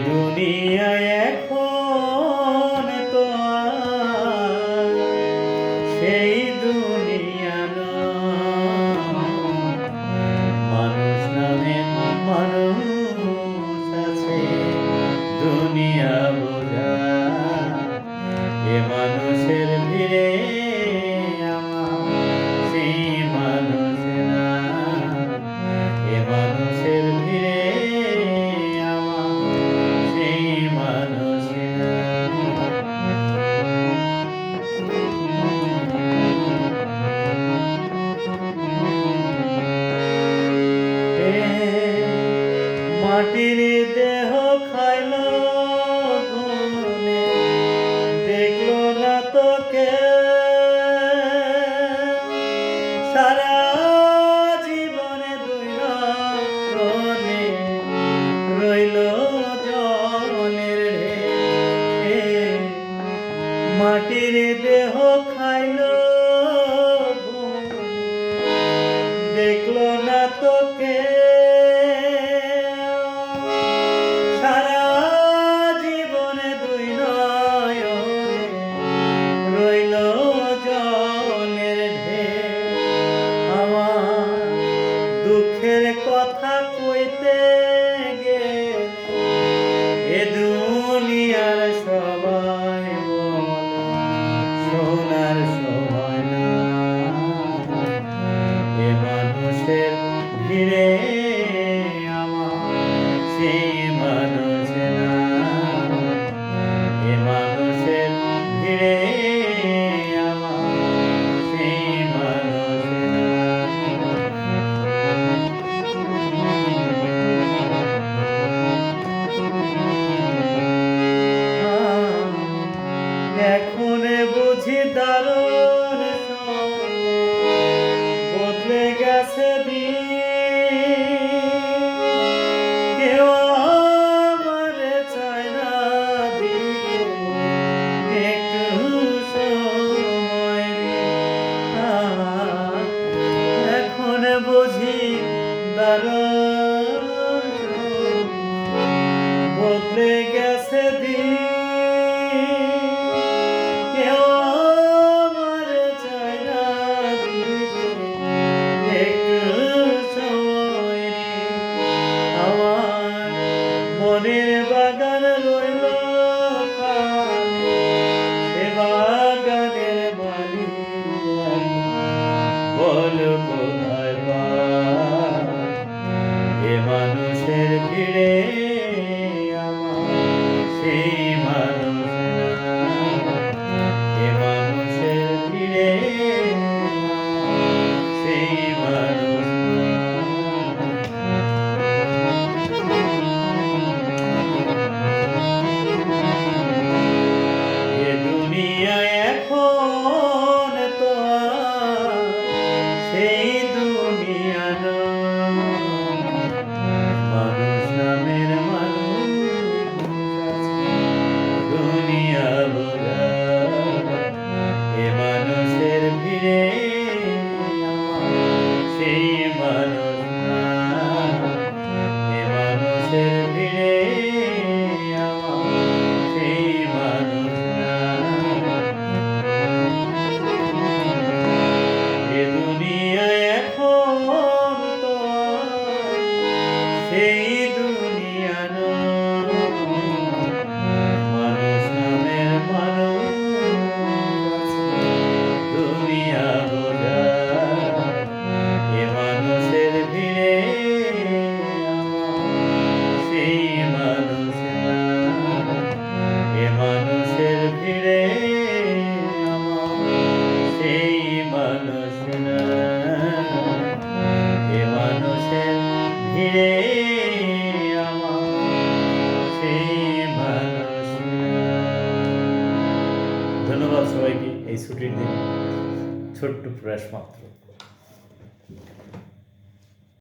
দুনিয়ায় এখন তো আর সেই দুনিয়া নয়। মানুষ নামে মানুষ আছে দুনিয়া বোঝা, এ মানুষের ভিড়ে আমার সেই মানুষ না, এ মানুষের ভিড়ে মাটির দেহ খাইল ঘুমে, দেখলো না তোকে সারা জীবনে দুই রনে রইল জনের ঢে। মাটির দেহ খাইল ঘুমে, দেখলো না তোকে দুঃখের কথা কইতে গেলে এ দুনিয়ার সবাই বলে শোনার সময় না, এ মানুষের ভিড়ে আমার সেই মানুষ না, এ মানুষের ভিড়ে এখন বুঝি দারুণ বদলে গেছে দিন, কেউ আমার চায় না দিতে একটু সময়। এখন বুঝি দারুণ বদলে গেছে দিন, মনের বাগান রইল সে বাগানের মালিক বল কোথায় পায়, এ মানুষের ভিড়ে আমার সেই মানুষ না, এ মানুষের ভিড়ে সেই মানুষ না। এখন তো সেই দুনিয়া নয়, মানুষ নামের মানুষ দুনিয়া বোঝা, এ মানুষের ভিড়ে সেই মানুষ না, এ মানুষের ভিড়ে সেই মানুষ না। সেই দুনিয়া মানুষ নামের মানুষ দুনিয়া বোঝা, এ মানুষের ভিড়ে সেই মানুষ না, এ মানুষের ভিড়ে সেই মানুষ না, এ মানুষের ভিড়ে ধন্যবাদ সবাইকে এই ছুটির দিনে ছোট্ট প্রয়াস মাত্র।